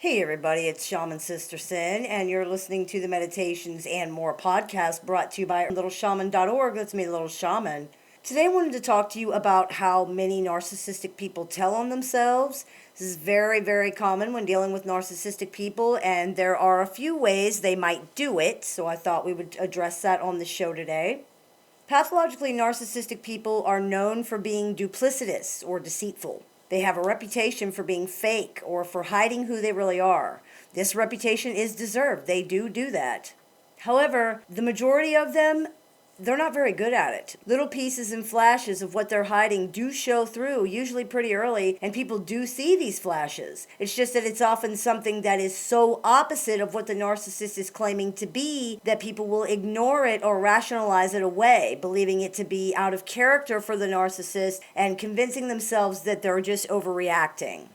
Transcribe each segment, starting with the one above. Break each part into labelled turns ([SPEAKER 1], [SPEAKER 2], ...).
[SPEAKER 1] Hey everybody, it's Shaman Sister Sin, and you're listening to the Meditations and More podcast brought to you by littleshaman.org. That's me, Little Shaman. Today I wanted to talk to you about how many narcissistic people tell on themselves. This is very, very common when dealing with narcissistic people, and there are a few ways they might do it, so I thought we would address that on the show today. Pathologically narcissistic people are known for being duplicitous or deceitful. They have a reputation for being fake or for hiding who they really are. This reputation is deserved. They do that. However, the majority of them, they're not very good at it. Little pieces and flashes of what they're hiding do show through, usually pretty early, and people do see these flashes. It's just that it's often something that is so opposite of what the narcissist is claiming to be that people will ignore it or rationalize it away, believing it to be out of character for the narcissist and convincing themselves that they're just overreacting.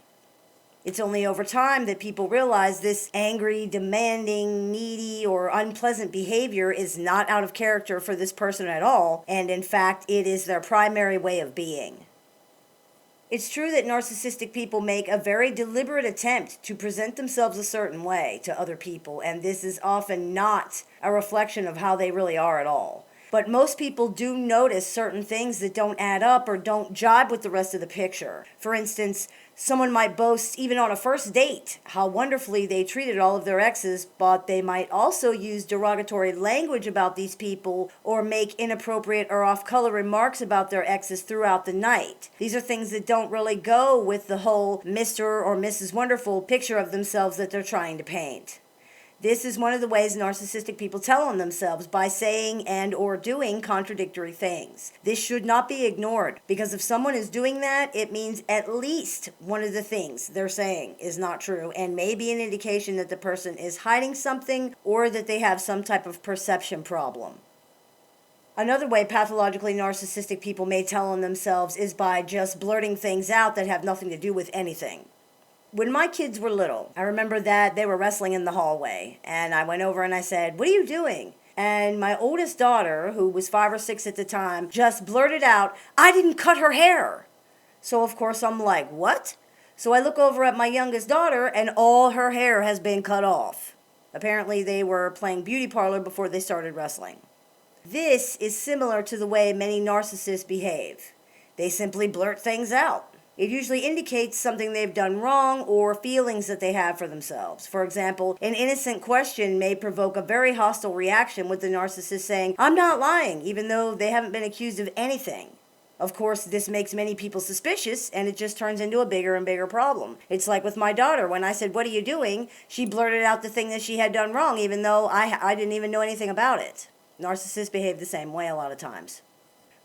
[SPEAKER 1] It's only over time that people realize this angry, demanding, needy, or unpleasant behavior is not out of character for this person at all, and in fact, it is their primary way of being. It's true that narcissistic people make a very deliberate attempt to present themselves a certain way to other people, and this is often not a reflection of how they really are at all. But most people do notice certain things that don't add up or don't jibe with the rest of the picture. For instance, someone might boast, even on a first date, how wonderfully they treated all of their exes, but they might also use derogatory language about these people or make inappropriate or off-color remarks about their exes throughout the night. These are things that don't really go with the whole Mr. or Mrs. Wonderful picture of themselves that they're trying to paint. This is one of the ways narcissistic people tell on themselves, by saying and or doing contradictory things. This should not be ignored, because if someone is doing that, it means at least one of the things they're saying is not true and may be an indication that the person is hiding something or that they have some type of perception problem. Another way pathologically narcissistic people may tell on themselves is by just blurting things out that have nothing to do with anything. When my kids were little, I remember that they were wrestling in the hallway, and I went over and I said, "What are you doing?" And my oldest daughter, who was 5 or 6 at the time, just blurted out, "I didn't cut her hair." So of course I'm like, "What?" So I look over at my youngest daughter, and all her hair has been cut off. Apparently they were playing beauty parlor before they started wrestling. This is similar to the way many narcissists behave. They simply blurt things out. It usually indicates something they've done wrong or feelings that they have for themselves. For example, an innocent question may provoke a very hostile reaction with the narcissist saying, "I'm not lying," even though they haven't been accused of anything. Of course, this makes many people suspicious, and it just turns into a bigger and bigger problem. It's like with my daughter. When I said, "What are you doing?" she blurted out the thing that she had done wrong, even though I didn't even know anything about it. Narcissists behave the same way a lot of times.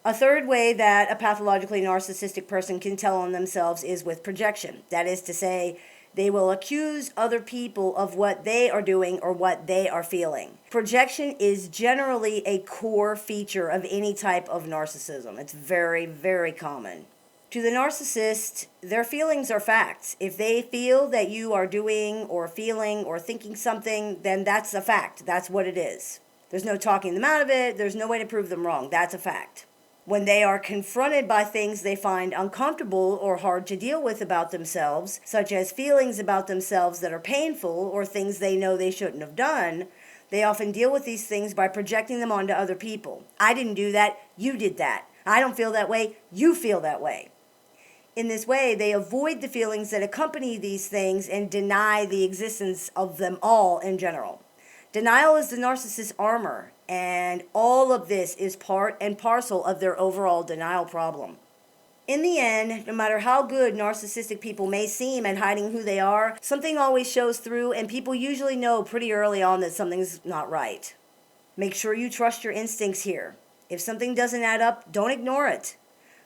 [SPEAKER 1] A third way that a pathologically narcissistic person can tell on themselves is with projection. That is to say, they will accuse other people of what they are doing or what they are feeling. Projection is generally a core feature of any type of narcissism. It's very, very common. To the narcissist, their feelings are facts. If they feel that you are doing or feeling or thinking something, then that's a fact. That's what it is. There's no talking them out of it. There's no way to prove them wrong. That's a fact. When they are confronted by things they find uncomfortable or hard to deal with about themselves, such as feelings about themselves that are painful or things they know they shouldn't have done, they often deal with these things by projecting them onto other people. "I didn't do that, you did that. I don't feel that way, you feel that way." In this way, they avoid the feelings that accompany these things and deny the existence of them all in general. Denial is the narcissist's armor, and all of this is part and parcel of their overall denial problem. In the end, no matter how good narcissistic people may seem at hiding who they are, something always shows through, and people usually know pretty early on that something's not right. Make sure you trust your instincts here. If something doesn't add up, don't ignore it.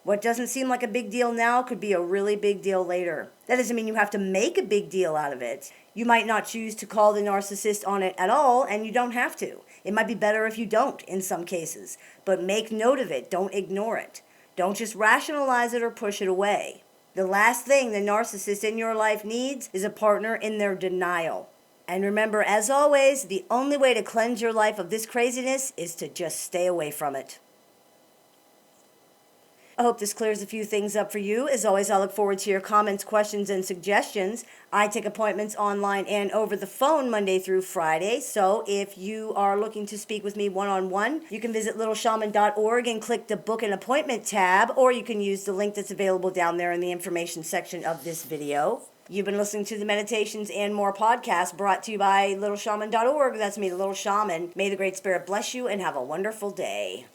[SPEAKER 1] What doesn't seem like a big deal now could be a really big deal later. That doesn't mean you have to make a big deal out of it. You might not choose to call the narcissist on it at all, and you don't have to. It might be better if you don't in some cases. But make note of it. Don't ignore it. Don't just rationalize it or push it away. The last thing the narcissist in your life needs is a partner in their denial. And remember, as always, the only way to cleanse your life of this craziness is to just stay away from it. I hope this clears a few things up for you. As always, I look forward to your comments, questions, and suggestions. I take appointments online and over the phone Monday through Friday. So if you are looking to speak with me one-on-one, you can visit littleshaman.org and click the Book an Appointment tab, or you can use the link that's available down there in the information section of this video. You've been listening to the Meditations and More podcast brought to you by littleshaman.org. That's me, the Little Shaman. May the Great Spirit bless you and have a wonderful day.